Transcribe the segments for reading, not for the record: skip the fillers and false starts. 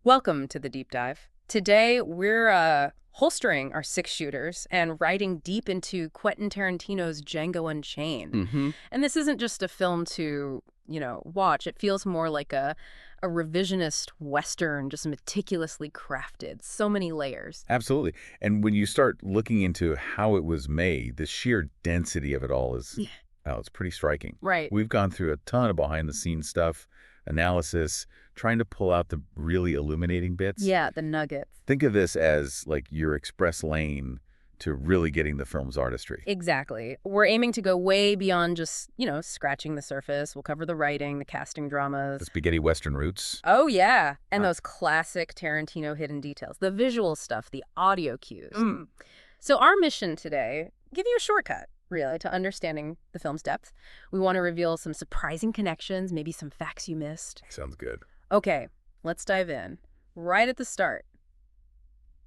Welcome to the deep dive. Today, we're holstering our six-shooters and riding deep into Quentin Tarantino's Django Unchained. Mm-hmm. And this isn't just a film to, watch. It feels more like a revisionist Western, just meticulously crafted. So many layers. Absolutely. And when you start looking into how it was made, the sheer density of it all is, Yeah. oh, it's pretty striking. Right. We've gone through a ton of behind-the-scenes stuff, analysis, trying to pull out the really illuminating bits. Yeah, the nuggets. Think of this as like your express lane to really getting the film's artistry. Exactly. We're aiming to go way beyond just, scratching the surface. We'll cover the writing, the casting dramas. The spaghetti western roots. Oh, yeah. And those classic Tarantino hidden details, the visual stuff, the audio cues. So our mission today, give you a shortcut, really, to understanding the film's depth. We want to reveal some surprising connections, maybe some facts you missed. Sounds good. Okay, let's dive in. Right at the start,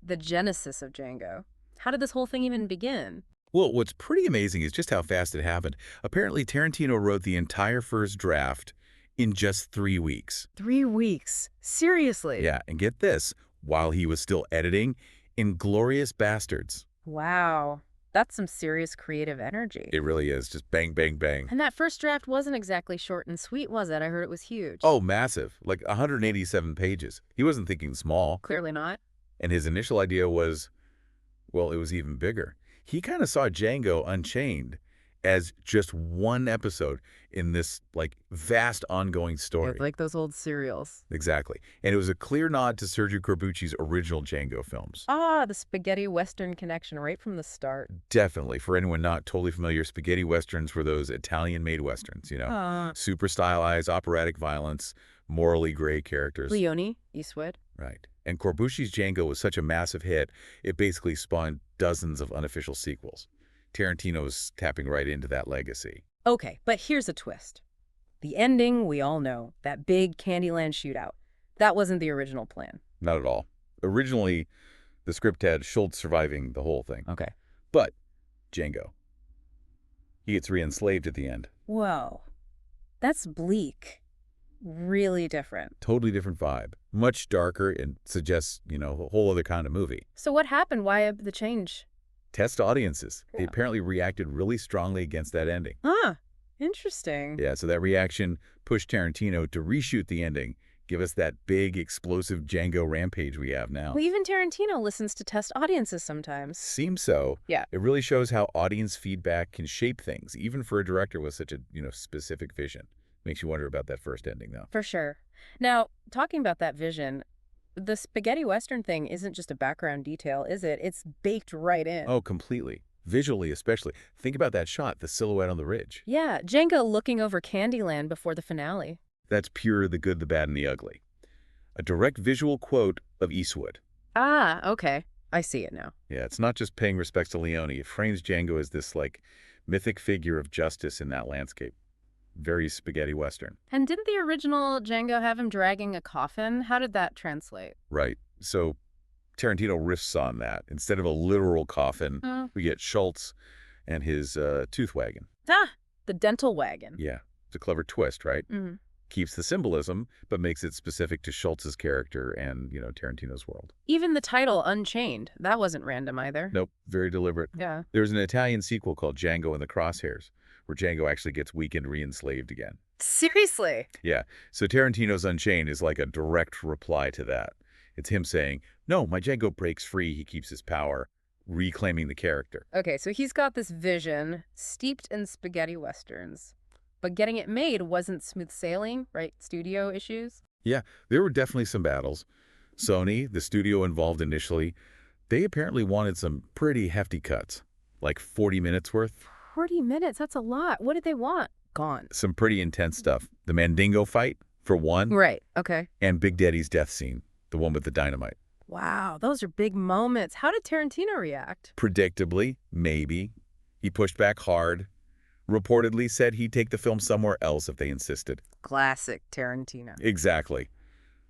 the genesis of Django. How did this whole thing even begin? Well, what's pretty amazing is just how fast it happened. Apparently, Tarantino wrote the entire first draft in just 3 weeks. 3 weeks. Seriously? Yeah, and get this, while he was still editing Inglourious Bastards. Wow. That's some serious creative energy. It really is, just bang, bang, bang. And that first draft wasn't exactly short and sweet, was it? I heard it was huge. Oh, massive, like 187 pages. He wasn't thinking small. Clearly not. And his initial idea was, well, it was even bigger. He kind of saw Django Unchained as just one episode in this, like, vast ongoing story. Like those old serials. Exactly. And it was a clear nod to Sergio Corbucci's original Django films. Ah, the spaghetti western connection right from the start. Definitely. For anyone not totally familiar, spaghetti westerns were those Italian-made westerns, super stylized, operatic violence, morally gray characters. Leone, Eastwood. Right. And Corbucci's Django was such a massive hit, it basically spawned dozens of unofficial sequels. Tarantino's tapping right into that legacy. Okay, but here's a twist. The ending, we all know, that big Candyland shootout. That wasn't the original plan. Not at all. Originally, the script had Schultz surviving the whole thing. Okay. But Django, he gets re-enslaved at the end. Whoa. That's bleak. Really different. Totally different vibe. Much darker and suggests, a whole other kind of movie. So what happened? Why the change? Test audiences. They apparently reacted really strongly against that ending. Huh. Interesting. Yeah, so that reaction pushed Tarantino to reshoot the ending, give us that big, explosive Django rampage we have now. Well, even Tarantino listens to test audiences sometimes. Seems so. Yeah. It really shows how audience feedback can shape things, even for a director with such a, specific vision. Makes you wonder about that first ending, though. For sure. Now, talking about that vision, the spaghetti western thing isn't just a background detail, is it? It's baked right in. Oh, completely. Visually, especially. Think about that shot, the silhouette on the ridge. Yeah, Django looking over Candyland before the finale. That's pure the good, the bad, and the ugly. A direct visual quote of Eastwood. Ah, okay. I see it now. Yeah, it's not just paying respects to Leone. It frames Django as this, mythic figure of justice in that landscape. Very spaghetti western. And didn't the original Django have him dragging a coffin? How did that translate? Right. So Tarantino riffs on that. Instead of a literal coffin, we get Schultz and his tooth wagon. Ah, the dental wagon. Yeah. It's a clever twist, right? Mm-hmm. Keeps the symbolism, but makes it specific to Schultz's character and, Tarantino's world. Even the title, Unchained, that wasn't random either. Nope. Very deliberate. Yeah. There's an Italian sequel called Django and the Crosshairs, where Django actually gets weakened, re-enslaved again. Seriously? Yeah. So Tarantino's Unchained is like a direct reply to that. It's him saying, no, my Django breaks free, he keeps his power, reclaiming the character. Okay, so he's got this vision, steeped in spaghetti westerns. But getting it made wasn't smooth sailing, right? Studio issues? Yeah, there were definitely some battles. Sony, the studio involved initially, they apparently wanted some pretty hefty cuts, like 40 minutes worth. 40 minutes? That's a lot. What did they want? Gone. Some pretty intense stuff. The Mandingo fight, for one. Right, okay. And Big Daddy's death scene, the one with the dynamite. Wow, those are big moments. How did Tarantino react? Predictably, maybe. He pushed back hard. Reportedly said he'd take the film somewhere else if they insisted. Classic Tarantino. Exactly.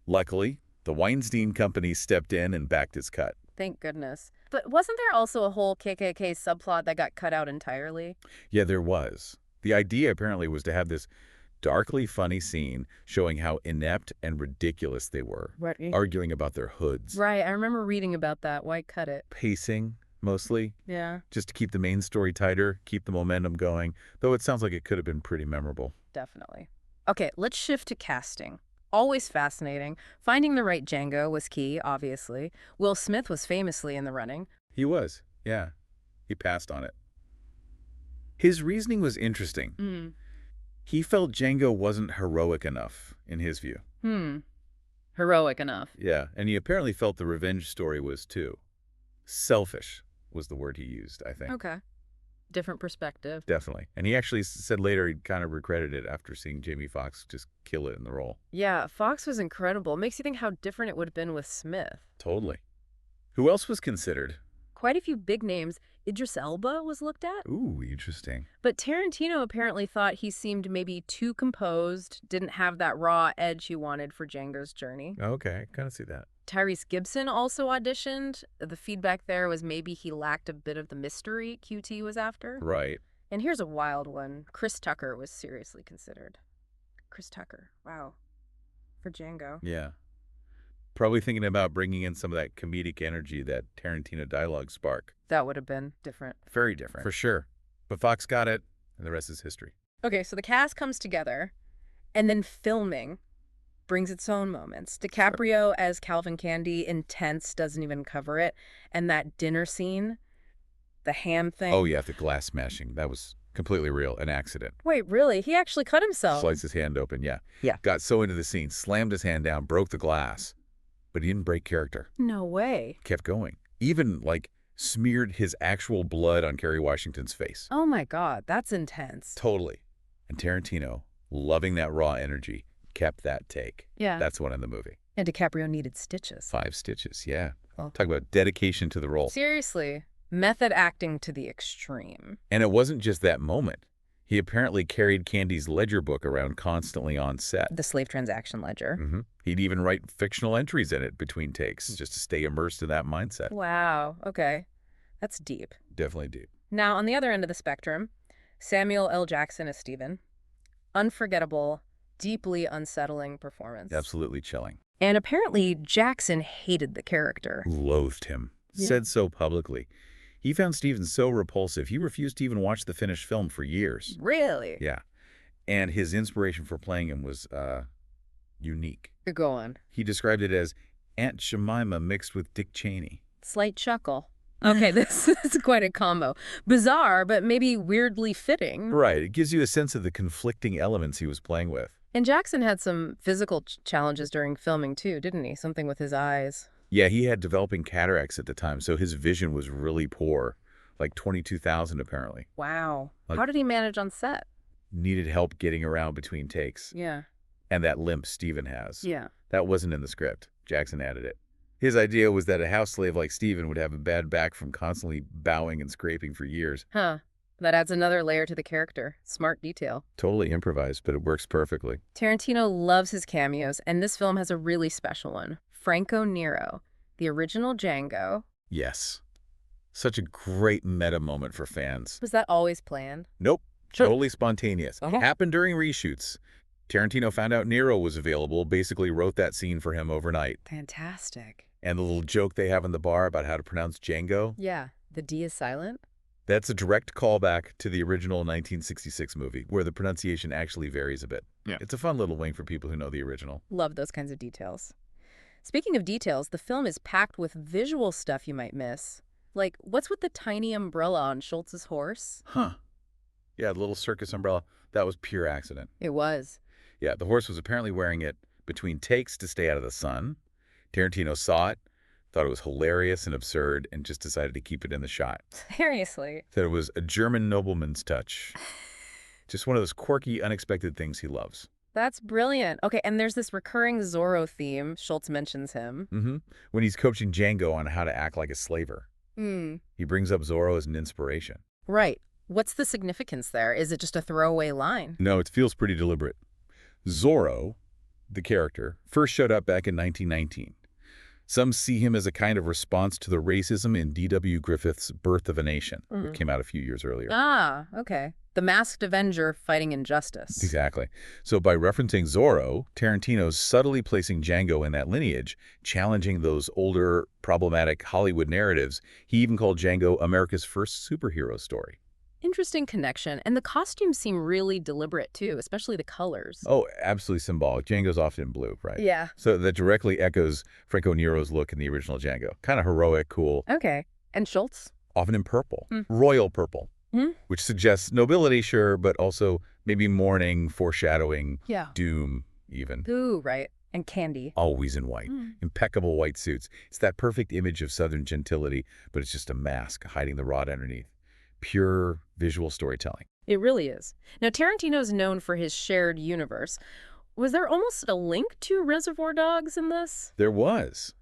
Luckily, the Weinstein Company stepped in and backed his cut. Thank goodness. But wasn't there also a whole KKK subplot that got cut out entirely? Yeah, there was. The idea apparently was to have this darkly funny scene showing how inept and ridiculous they were, Right. arguing about their hoods. Right, I remember reading about that. Why cut it? Pacing, mostly, Yeah, just to keep the main story tighter, keep the momentum going, though it sounds like it could have been pretty memorable. definitely. Okay, let's shift to casting. Always fascinating. Finding the right Django was key, obviously. Will Smith was famously in the running. He was, yeah. He passed on it. His reasoning was interesting. Mm. He felt Django wasn't heroic enough, in his view. Heroic enough. Yeah, and he apparently felt the revenge story was too. Selfish was the word he used, I think. Okay. Different perspective. Definitely. And he actually said later he kind of regretted it after seeing Jamie Foxx just kill it in the role. Yeah, Fox was incredible. Makes you think how different it would have been with Smith. Totally. Who else was considered? Quite a few big names. Idris Elba was looked at. Ooh, interesting. But Tarantino apparently thought he seemed maybe too composed, didn't have that raw edge he wanted for Django's journey. Okay, kind of see that. Tyrese Gibson also auditioned. The feedback there was maybe he lacked a bit of the mystery QT was after. Right. And here's a wild one. Chris Tucker was seriously considered. Chris Tucker. Wow. For Django. Yeah. Probably thinking about bringing in some of that comedic energy that Tarantino dialogue spark. That would have been different. Very different. For sure. But Fox got it, and the rest is history. Okay, so the cast comes together, and then filming brings its own moments. DiCaprio as Calvin Candy, intense, doesn't even cover it. And that dinner scene, the ham thing. Oh, yeah, the glass smashing. That was completely real, an accident. Wait, really? He actually cut himself? Sliced his hand open, yeah. Yeah. Got so into the scene, slammed his hand down, broke the glass. But he didn't break character. No way. Kept going. Even, smeared his actual blood on Kerry Washington's face. Oh my God, that's intense. Totally. And Tarantino, loving that raw energy, kept that take. Yeah. That's one in the movie. And DiCaprio needed stitches. 5 stitches, yeah. Oh. Talk about dedication to the role. Seriously, method acting to the extreme. And it wasn't just that moment. He apparently carried Candy's ledger book around constantly on set. The slave transaction ledger. He'd even write fictional entries in it between takes just to stay immersed in that mindset. Wow, okay. That's deep. Definitely deep. Now, on the other end of the spectrum, Samuel L. Jackson as Stephen. Unforgettable, deeply unsettling performance. Absolutely chilling. And apparently, Jackson hated the character. Loathed him. Yeah. Said so publicly. He found Stephen so repulsive, he refused to even watch the finished film for years. Really? Yeah. And his inspiration for playing him was unique. Go on. He described it as Aunt Jemima mixed with Dick Cheney. Slight chuckle. Okay, this is quite a combo. Bizarre, but maybe weirdly fitting. Right. It gives you a sense of the conflicting elements he was playing with. And Jackson had some physical challenges during filming, too, didn't he? Something with his eyes. Yeah, he had developing cataracts at the time, so his vision was really poor. Like 22,000 apparently. Wow. How did he manage on set? Needed help getting around between takes. Yeah. And that limp Stephen has. Yeah. That wasn't in the script. Jackson added it. His idea was that a house slave like Stephen would have a bad back from constantly bowing and scraping for years. Huh. That adds another layer to the character. Smart detail. Totally improvised, but it works perfectly. Tarantino loves his cameos, and this film has a really special one. Franco Nero, the original Django. Yes. Such a great meta moment for fans. Was that always planned? Nope. Sure. Totally spontaneous. Happened during reshoots. Tarantino found out Nero was available, basically wrote that scene for him overnight. Fantastic. And the little joke they have in the bar about how to pronounce Django, Yeah. The D is silent? that's a direct callback to the original 1966 movie, where the pronunciation actually varies a bit. Yeah. It's a fun little wink for people who know the original. Love those kinds of details. Speaking of details, the film is packed with visual stuff you might miss. Like, what's with the tiny umbrella on Schultz's horse? Huh. Yeah, the little circus umbrella, that was pure accident. It was. Yeah, the horse was apparently wearing it between takes to stay out of the sun. Tarantino saw it, thought it was hilarious and absurd, and just decided to keep it in the shot. Seriously. Said it was a German nobleman's touch. Just one of those quirky, unexpected things he loves. That's brilliant. Okay, and there's this recurring Zorro theme. Schultz mentions him. When he's coaching Django on how to act like a slaver. He brings up Zorro as an inspiration. Right. What's the significance there? Is it just a throwaway line? No, it feels pretty deliberate. Zorro, the character, first showed up back in 1919. Some see him as a kind of response to the racism in D.W. Griffith's Birth of a Nation, which came out a few years earlier. Ah, okay. The masked avenger fighting injustice. Exactly. So by referencing Zorro, Tarantino's subtly placing Django in that lineage, challenging those older, problematic Hollywood narratives. He even called Django America's first superhero story. Interesting connection. And the costumes seem really deliberate, too, especially the colors. Oh, absolutely symbolic. Django's often in blue, right? Yeah. So that directly echoes Franco Nero's look in the original Django. Kind of heroic, cool. Okay. And Schultz? Often in purple. Royal purple. Which suggests nobility, sure, but also maybe mourning, foreshadowing, doom, even. Ooh, right. And Candy. Always in white. Impeccable white suits. It's that perfect image of Southern gentility, but it's just a mask hiding the rot underneath. Pure visual storytelling. It really is. Now, Tarantino's known for his shared universe. Was there almost a link to Reservoir Dogs in this? There was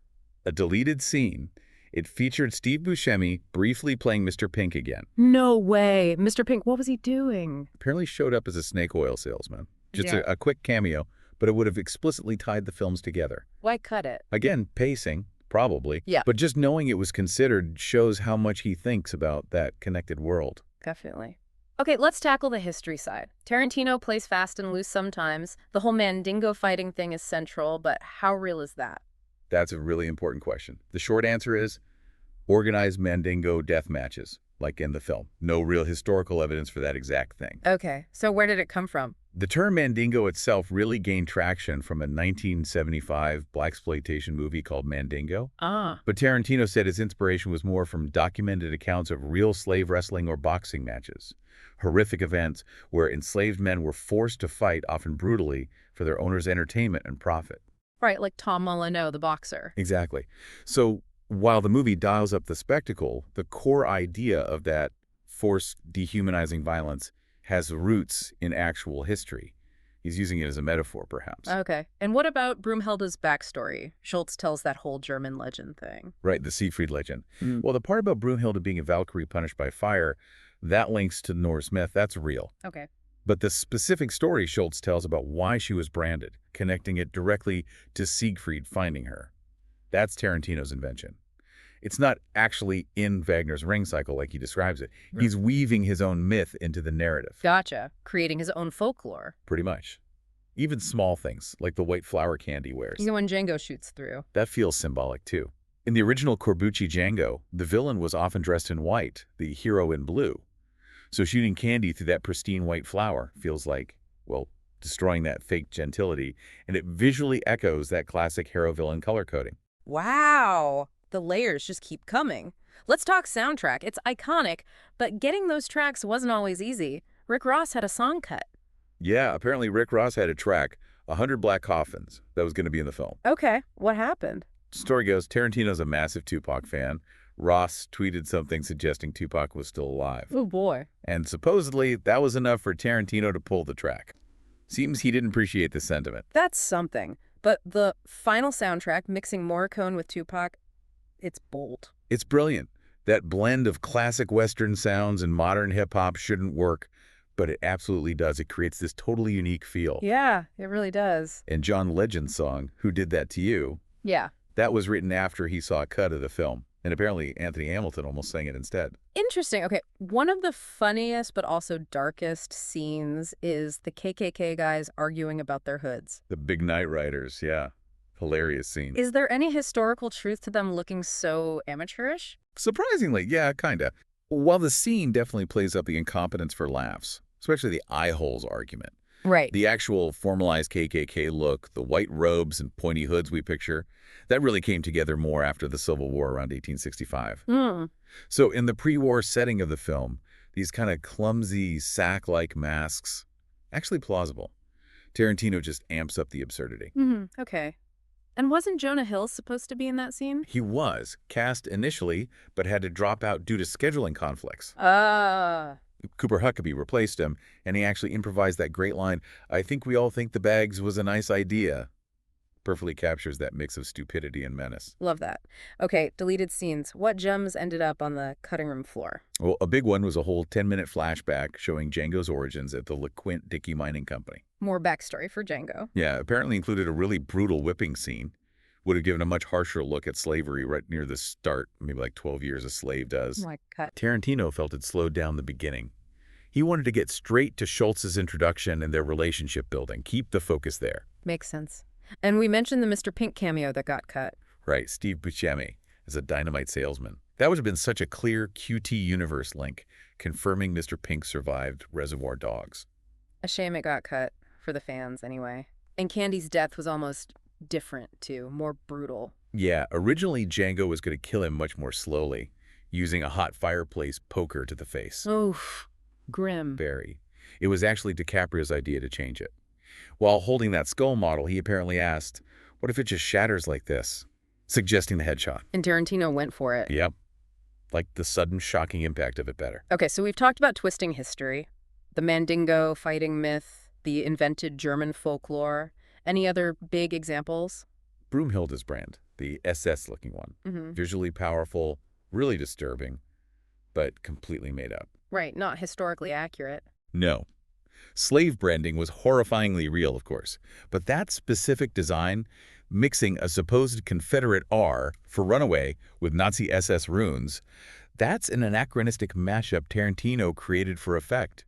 a deleted scene. It featured Steve Buscemi briefly playing Mr. Pink again. No way. Mr. Pink, what was he doing? Apparently showed up as a snake oil salesman. Just a quick cameo, but it would have explicitly tied the films together. Why cut it? Again, pacing, probably. Yeah. But just knowing it was considered shows how much he thinks about that connected world. Definitely. Okay, let's tackle the history side. Tarantino plays fast and loose sometimes. The whole Mandingo fighting thing is central, but how real is that? That's a really important question. The short answer is organized Mandingo death matches, like in the film. No real historical evidence for that exact thing. Okay, so where did it come from? The term Mandingo itself really gained traction from a 1975 blaxploitation movie called Mandingo. But Tarantino said his inspiration was more from documented accounts of real slave wrestling or boxing matches. Horrific events where enslaved men were forced to fight, often brutally, for their owner's entertainment and profit. Right, like Tom Molyneux, the boxer. Exactly. So while the movie dials up the spectacle, the core idea of that forced dehumanizing violence has roots in actual history. He's using it as a metaphor, perhaps. Okay. And what about Broomhilda's backstory? Schultz tells that whole German legend thing. Right, the Siegfried legend. Well, the part about Broomhilda being a Valkyrie punished by fire, that links to Norse myth. That's real. Okay. But the specific story Schultz tells about why she was branded, connecting it directly to Siegfried finding her. That's Tarantino's invention. It's not actually in Wagner's ring cycle like he describes it. He's weaving his own myth into the narrative. Gotcha. Creating his own folklore. Pretty much. Even small things, like the white flower candy wears. You know, when Django shoots through. That feels symbolic, too. In the original Corbucci Django, the villain was often dressed in white, the hero in blue. So shooting candy through that pristine white flower feels like, well, destroying that fake gentility, and it visually echoes that classic hero-villain color coding. Wow! The layers just keep coming. Let's talk soundtrack. It's iconic, but getting those tracks wasn't always easy. Rick Ross had a song cut. Yeah, apparently Rick Ross had a track, 100 Black Coffins, that was going to be in the film. Okay, what happened? Story goes, Tarantino's a massive Tupac fan. Ross tweeted something suggesting Tupac was still alive. Oh, boy. And supposedly, that was enough for Tarantino to pull the track. Seems he didn't appreciate the sentiment. That's something. But the final soundtrack, mixing Morricone with Tupac, it's bold. It's brilliant. That blend of classic Western sounds and modern hip-hop shouldn't work, but it absolutely does. It creates this totally unique feel. Yeah, it really does. And John Legend's song, Who Did That to You? Yeah. That was written after he saw a cut of the film. And apparently Anthony Hamilton almost sang it instead. Interesting. Okay, one of the funniest but also darkest scenes is the KKK guys arguing about their hoods. The Big Night Riders, yeah. Hilarious scene. Is there any historical truth to them looking so amateurish? Surprisingly, yeah, kinda. While the scene definitely plays up the incompetence for laughs, especially the eye holes argument. Right. The actual formalized KKK look, the white robes and pointy hoods we picture, that really came together more after the Civil War around 1865. So in the pre-war setting of the film, these kind of clumsy, sack-like masks, actually plausible. Tarantino just amps up the absurdity. Okay. And wasn't Jonah Hill supposed to be in that scene? He was cast initially, but had to drop out due to scheduling conflicts. Cooper Huckabee replaced him, and he actually improvised that great line, "I think we all think the bags was a nice idea." Perfectly captures that mix of stupidity and menace. Love that. Okay, deleted scenes. What gems ended up on the cutting room floor? Well, a big one was a whole 10-minute flashback showing Django's origins at the LeQuint Dickey Mining Company. More backstory for Django. Yeah, apparently included a really brutal whipping scene. Would have given a much harsher look at slavery right near the start, maybe like 12 years a slave does. Like cut. Tarantino felt it slowed down the beginning. He wanted to get straight to Schultz's introduction and their relationship building. Keep the focus there. Makes sense. And we mentioned the Mr. Pink cameo that got cut. Right, Steve Buscemi as a dynamite salesman. That would have been such a clear QT universe link, confirming Mr. Pink survived Reservoir Dogs. A shame it got cut, for the fans anyway. And Candy's death was almost different, too, more brutal. Yeah, originally Django was going to kill him much more slowly, using a hot fireplace poker to the face. Oof, grim. Very. It was actually DiCaprio's idea to change it. While holding that skull model, he apparently asked, what if it just shatters like this? Suggesting the headshot. And Tarantino went for it. Yep. Like the sudden, shocking impact of it better. Okay, so we've talked about twisting history, the Mandingo fighting myth, the invented German folklore. Any other big examples? Broomhilda's brand, the SS-looking one. Visually powerful, really disturbing, but completely made up. Right, not historically accurate. No. Slave branding was horrifyingly real, of course, but that specific design, mixing a supposed Confederate R for runaway with Nazi SS runes, that's an anachronistic mashup Tarantino created for effect.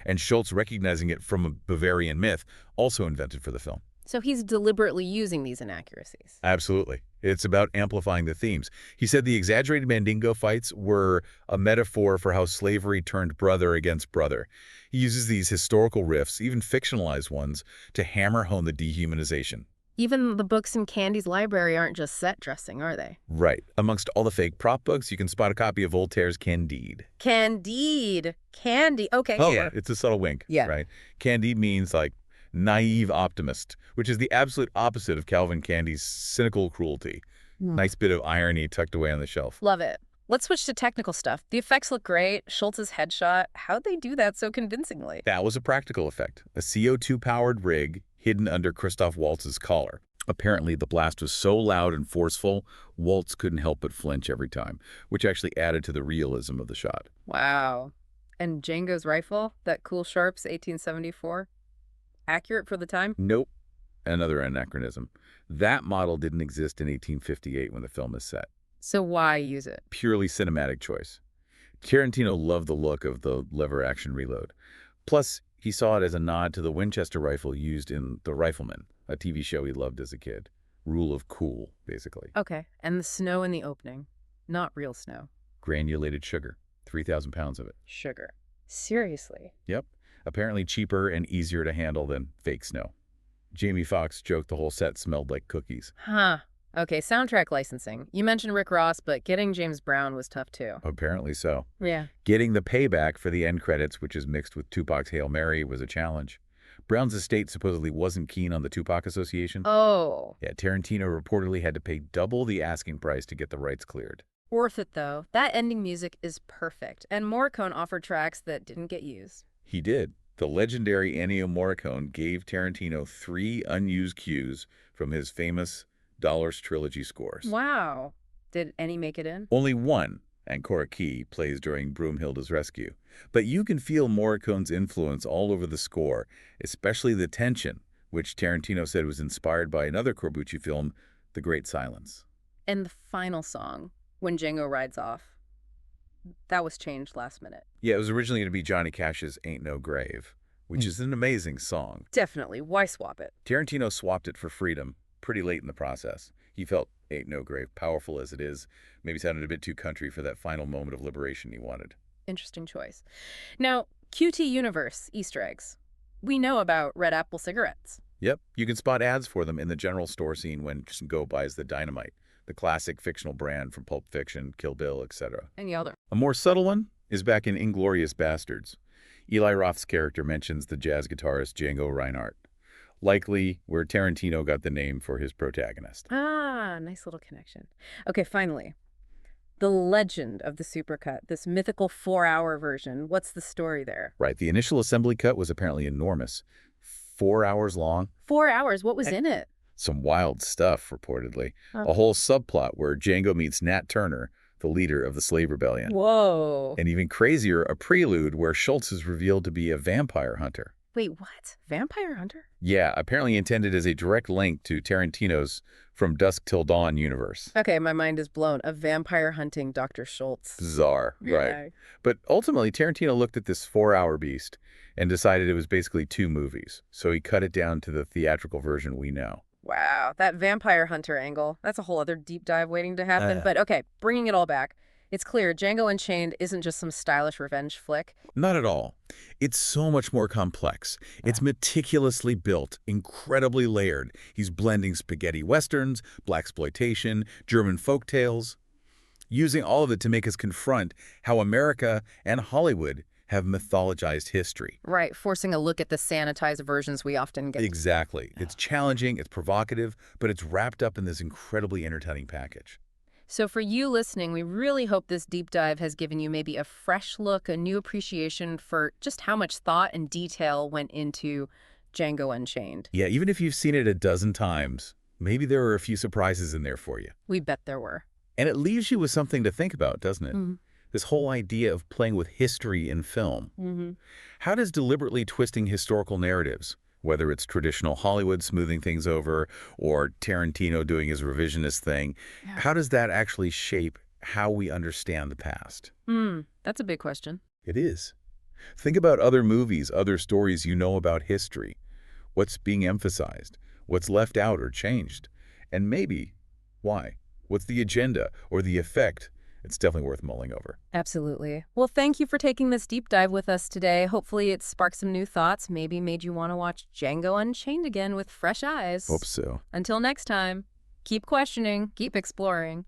And Schultz, recognizing it from a Bavarian myth, also invented for the film. So he's deliberately using these inaccuracies. Absolutely. It's about amplifying the themes. He said the exaggerated Mandingo fights were a metaphor for how slavery turned brother against brother. He uses these historical riffs, even fictionalized ones, to hammer home the dehumanization. Even the books in Candy's library aren't just set dressing, are they? Right. Amongst all the fake prop books, you can spot a copy of Voltaire's Candide. Candide. Candy. Okay. Oh, yeah. It's a subtle wink. Yeah. Right. Candide means like naive optimist, which is the absolute opposite of Calvin Candy's cynical cruelty. Nice bit of irony tucked away on the shelf. Love it. Let's switch to technical stuff. The effects look great. Schultz's headshot. How'd they do that so convincingly? That was a practical effect. A CO2-powered rig hidden under Christoph Waltz's collar. Apparently, the blast was so loud and forceful, Waltz couldn't help but flinch every time, which actually added to the realism of the shot. Wow. And Django's rifle, that cool Sharps 1874? Accurate for the time? Nope. Another anachronism. That model didn't exist in 1858 when the film is set. So why use it? Purely cinematic choice. Tarantino loved the look of the lever-action reload. Plus, he saw it as a nod to the Winchester rifle used in The Rifleman, a TV show he loved as a kid. Rule of cool, basically. Okay, and the snow in the opening. Not real snow. Granulated sugar. 3,000 pounds of it. Sugar. Seriously? Yep. Apparently cheaper and easier to handle than fake snow. Jamie Foxx joked the whole set smelled like cookies. Huh. Okay, soundtrack licensing. You mentioned Rick Ross, but getting James Brown was tough too. Apparently so. Yeah. Getting the payback for the end credits, which is mixed with Tupac's Hail Mary, was a challenge. Brown's estate supposedly wasn't keen on the Tupac Association. Oh. Yeah, Tarantino reportedly had to pay double the asking price to get the rights cleared. Worth it, though. That ending music is perfect, and Morricone offered tracks that didn't get used. He did. The legendary Ennio Morricone gave Tarantino 3 unused cues from his famous Dollars trilogy scores. Wow. Did any make it in? Only one, Ancora Key, plays during Broomhilda's rescue. But you can feel Morricone's influence all over the score, especially the tension, which Tarantino said was inspired by another Corbucci film, The Great Silence. And the final song, When Django Rides Off, that was changed last minute. Yeah, it was originally going to be Johnny Cash's Ain't No Grave, which is an amazing song. Definitely. Why swap it? Tarantino swapped it for Freedom pretty late in the process. He felt Ain't No Grave, powerful as it is, maybe sounded a bit too country for that final moment of liberation he wanted. Interesting choice. Now, QT Universe Easter eggs. We know about Red Apple cigarettes. Yep, you can spot ads for them in the general store scene when Go buys the Dynamite, the classic fictional brand from Pulp Fiction, Kill Bill, etc. Any other? A more subtle one is back in Inglourious Bastards. Eli Roth's character mentions the jazz guitarist Django Reinhardt, likely where Tarantino got the name for his protagonist. Ah, nice little connection. Okay, finally. The legend of the supercut, this mythical 4-hour version. What's the story there? Right, the initial assembly cut was apparently enormous. 4 hours long. 4 hours? What was in it? Some wild stuff, reportedly. A whole subplot where Django meets Nat Turner, the leader of the slave rebellion. Whoa. And even crazier, a prelude where Schultz is revealed to be a vampire hunter. Wait, what? Vampire Hunter? Yeah, apparently intended as a direct link to Tarantino's From Dusk Till Dawn universe. Okay, my mind is blown. A vampire hunting Dr. Schultz. Bizarre, right. Yeah. But ultimately, Tarantino looked at this 4-hour beast and decided it was basically 2 movies. So he cut it down to the theatrical version we know. Wow, that vampire hunter angle. That's a whole other deep dive waiting to happen. But okay, bringing it all back. It's clear Django Unchained isn't just some stylish revenge flick. Not at all. It's so much more complex. It's meticulously built, incredibly layered. He's blending spaghetti westerns, blaxploitation, German folktales, using all of it to make us confront how America and Hollywood have mythologized history. Right, forcing a look at the sanitized versions we often get. Exactly. It's challenging, it's provocative, but it's wrapped up in this incredibly entertaining package. So for you listening, we really hope this deep dive has given you maybe a fresh look, a new appreciation for just how much thought and detail went into Django Unchained. Yeah, even if you've seen it a dozen times, maybe there are a few surprises in there for you. We bet there were. And it leaves you with something to think about, doesn't it? Mm-hmm. This whole idea of playing with history in film. Mm-hmm. How does deliberately twisting historical narratives, whether it's traditional Hollywood smoothing things over or Tarantino doing his revisionist thing, how does that actually shape how we understand the past? That's a big question. It is. Think about other movies, other stories you know about history. What's being emphasized? What's left out or changed? And maybe, why? What's the agenda or the effect? It's definitely worth mulling over. Absolutely. Well, thank you for taking this deep dive with us today. Hopefully it sparked some new thoughts, maybe made you want to watch Django Unchained again with fresh eyes. Hope so. Until next time, keep questioning, keep exploring.